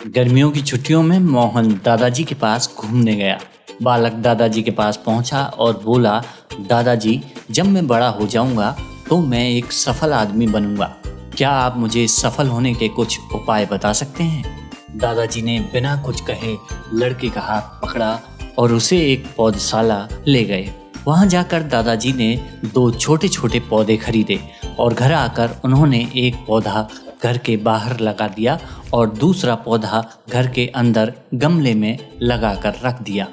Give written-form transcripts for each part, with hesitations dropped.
गर्मियों की छुट्टियों में मोहन दादाजी के पास घूमने गया। बालक दादाजी के पास पहुंचा और बोला, दादाजी, जब मैं बड़ा हो जाऊंगा तो मैं एक सफल आदमी बनूंगा। क्या आप मुझे सफल होने के कुछ उपाय बता सकते हैं? दादाजी ने बिना कुछ कहे लड़के का हाथ पकड़ा और उसे एक पौधशाला ले गए। वहां जाकर दादाजी ने 2 छोटे छोटे पौधे खरीदे और घर आकर उन्होंने एक पौधा घर के बाहर लगा दिया और दूसरा पौधा घर के अंदर गमले में लगा कर रख दिया।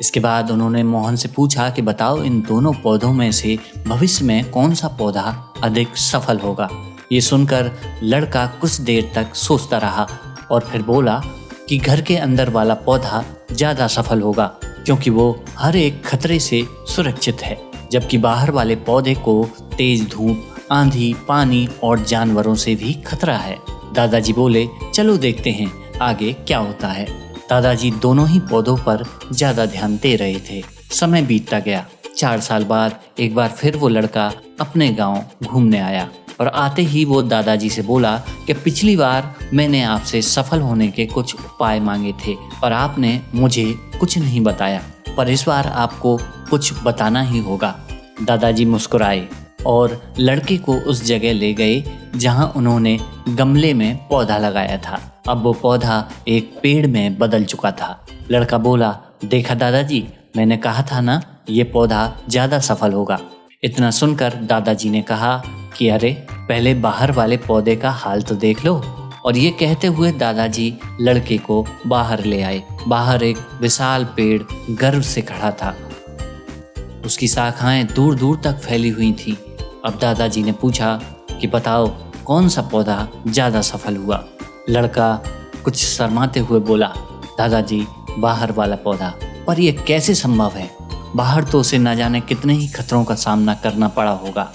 इसके बाद उन्होंने मोहन से पूछा कि बताओ, इन दोनों पौधों में से भविष्य में कौन सा पौधा अधिक सफल होगा? ये सुनकर लड़का कुछ देर तक सोचता रहा और फिर बोला कि घर के अंदर वाला पौधा ज़्यादा सफल होगा, क्योंकि वो हर एक खतरे से सुरक्षित है, जबकि बाहर वाले पौधे को तेज धूप, आंधी, पानी और जानवरों से भी खतरा है। दादाजी बोले, चलो देखते हैं आगे क्या होता है। दादाजी दोनों ही पौधों पर ज्यादा ध्यान दे रहे थे। समय बीतता गया। 4 साल बाद एक बार फिर वो लड़का अपने गांव घूमने आया और आते ही वो दादाजी से बोला कि पिछली बार मैंने आपसे सफल होने के कुछ उपाय मांगे थे पर आपने मुझे कुछ नहीं बताया, पर इस बार आपको कुछ बताना ही होगा। दादाजी मुस्कुराए और लड़के को उस जगह ले गए जहां उन्होंने गमले में पौधा लगाया था। अब वो पौधा एक पेड़ में बदल चुका था। लड़का बोला, देखा दादाजी, मैंने कहा था ना, ये पौधा ज़्यादा सफल होगा। इतना सुनकर दादाजी ने कहा कि अरे, पहले बाहर वाले पौधे का हाल तो देख लो। और ये कहते हुए दादाजी लड़के को बाहर ले आए। बाहर एक विशाल पेड़ गर्व से खड़ा था। उसकी शाखाएं दूर दूर तक फैली हुई थी। अब दादाजी ने पूछा कि बताओ, कौन सा पौधा ज़्यादा सफल हुआ? लड़का कुछ शर्माते हुए बोला, दादाजी, बाहर वाला पौधा। पर यह कैसे संभव है? बाहर तो उसे न जाने कितने ही खतरों का सामना करना पड़ा होगा।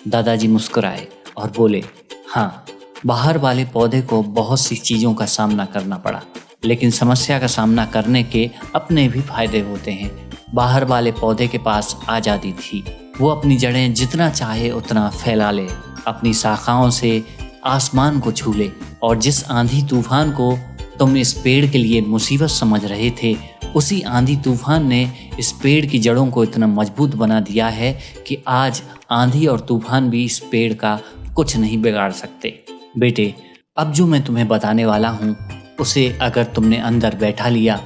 दादाजी मुस्कुराए और बोले, हाँ, बाहर वाले पौधे को बहुत सी चीज़ों का सामना करना पड़ा, लेकिन समस्या का सामना करने के अपने भी फायदे होते हैं। बाहर वाले पौधे के पास आज़ादी थी। वो अपनी जड़ें जितना चाहे उतना फैला ले, अपनी शाखाओं से आसमान को छू ले, और जिस आंधी तूफान को तुम इस पेड़ के लिए मुसीबत समझ रहे थे, उसी आंधी तूफान ने इस पेड़ की जड़ों को इतना मजबूत बना दिया है कि आज आंधी और तूफान भी इस पेड़ का कुछ नहीं बिगाड़ सकते। बेटे, अब जो मैं तुम्हें बताने वाला हूँ, उसे अगर तुमने अंदर बैठा लिया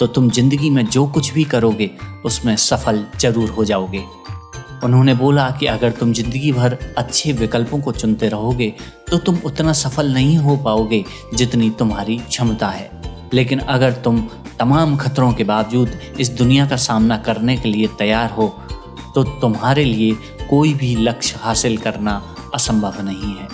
तो तुम जिंदगी में जो कुछ भी करोगे उसमें सफल जरूर हो जाओगे। उन्होंने बोला कि अगर तुम जिंदगी भर अच्छे विकल्पों को चुनते रहोगे तो तुम उतना सफल नहीं हो पाओगे जितनी तुम्हारी क्षमता है। लेकिन अगर तुम तमाम खतरों के बावजूद इस दुनिया का सामना करने के लिए तैयार हो तो तुम्हारे लिए कोई भी लक्ष्य हासिल करना असंभव नहीं है।